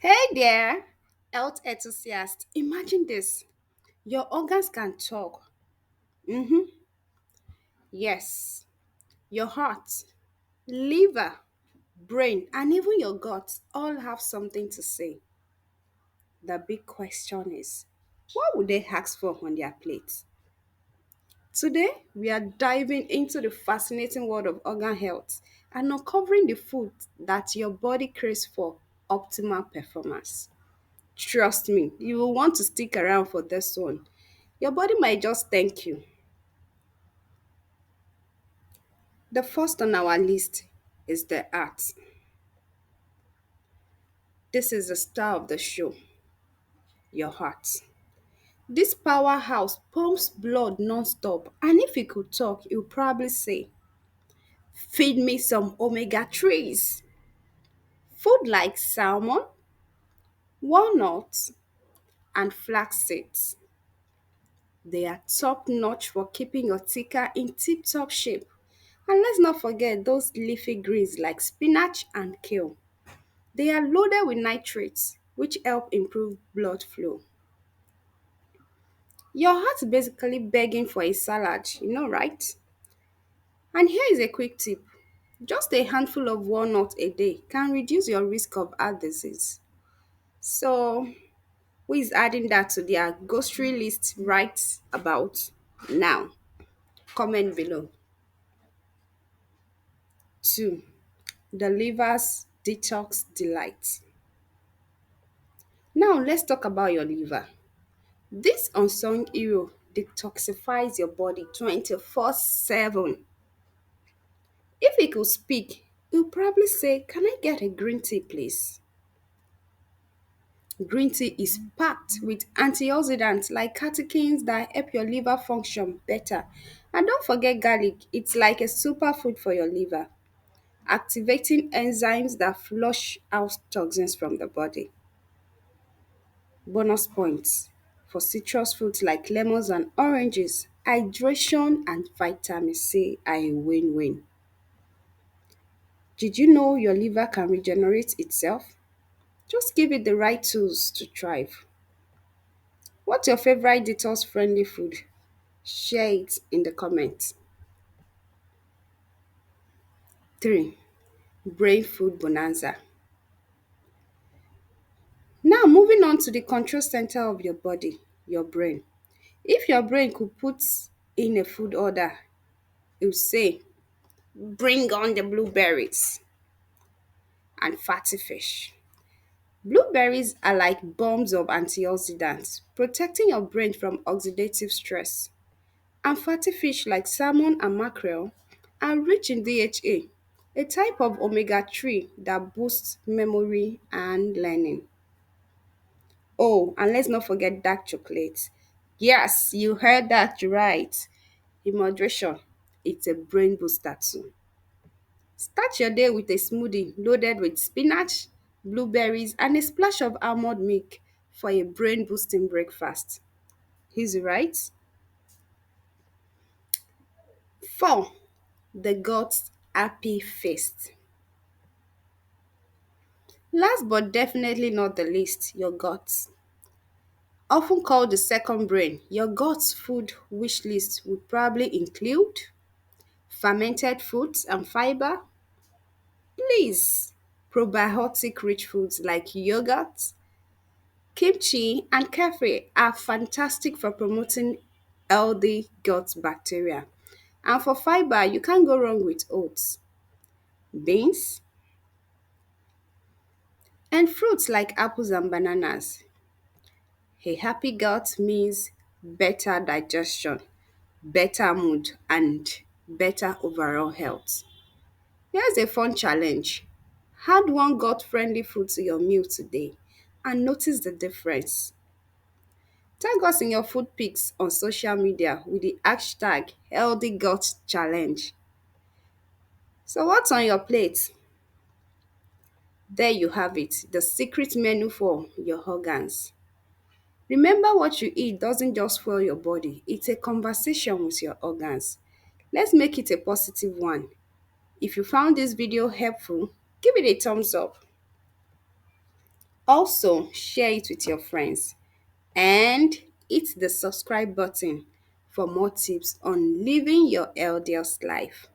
Hey there, health enthusiast. Imagine this. Your organs can talk. Mm-hmm. Yes. Your heart, liver, brain, and even your gut all have something to say. The big question is, what would they ask for on their plate? Today, we are diving into the fascinating world of organ health and uncovering the food that your body craves for optimal performance. Trust me, you will want to stick around for this one. Your body might just thank you. The first on our list is the heart. This is the star of the show, your heart. This powerhouse pumps blood non-stop, and if it could talk, it would probably say, feed me some omega 3s. Food like salmon, walnuts, and flax seeds. They are top notch for keeping your ticker in tip top shape. And let's not forget those leafy greens like spinach and kale. They are loaded with nitrates, which help improve blood flow. Your heart's basically begging for a salad, right? And here is a quick tip. Just a handful of walnuts a day can reduce your risk of heart disease. So, who is adding that to their grocery list right about now? Comment below. 2. The liver's detox delight. Now, let's talk about your liver. This unsung hero detoxifies your body 24/7. If he could speak, he'll probably say, "Can I get a green tea, please?" Green tea is packed with antioxidants like catechins that help your liver function better. And don't forget garlic, it's like a superfood for your liver, activating enzymes that flush out toxins from the body. Bonus points for citrus fruits like lemons and oranges. Hydration and vitamin C are a win win. Did you know your liver can regenerate itself? Just give it the right tools to thrive. What's your favorite detox friendly food? Share it in the comments. 3. Brain food bonanza. Now, moving on to the control center of your body, your brain. If your brain could put in a food order, it would say, bring on the blueberries and fatty fish. Blueberries are like bombs of antioxidants, protecting your brain from oxidative stress. And fatty fish like salmon and mackerel are rich in DHA, a type of omega 3 that boosts memory and learning. Oh, and let's not forget dark chocolate. Yes, you heard that right. In moderation, it's a brain booster too. Start your day with a smoothie loaded with spinach, blueberries, and a splash of almond milk for a brain boosting breakfast. Easy, right? 4. The God's Happy Feast. Last but definitely not the least, your gut. Often called the second brain, your gut's food wish list would probably include fermented foods and fiber. Please, probiotic rich foods like yogurt, kimchi, and kefir are fantastic for promoting healthy gut bacteria. And for fiber, you can't go wrong with oats, beans, and fruits like apples and bananas. A happy gut means better digestion, better mood, and better overall health. Here's a fun challenge. Add one gut friendly food to your meal today and notice the difference. Tag us in your food pics on social media with the hashtag Healthy Gut Challenge. So, what's on your plate? There you have it, the secret menu for your organs. Remember, what you eat doesn't just fuel your body, it's a conversation with your organs. Let's make it a positive one. If you found this video helpful, give it a thumbs up. Also, share it with your friends and hit the subscribe button for more tips on living your healthiest life.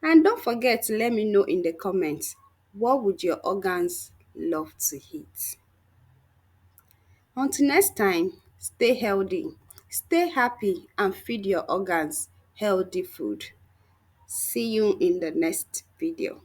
And don't forget to let me know in the comments, what would your organs love to eat? Until next time, stay healthy, stay happy, and feed your organs healthy food. See you in the next video.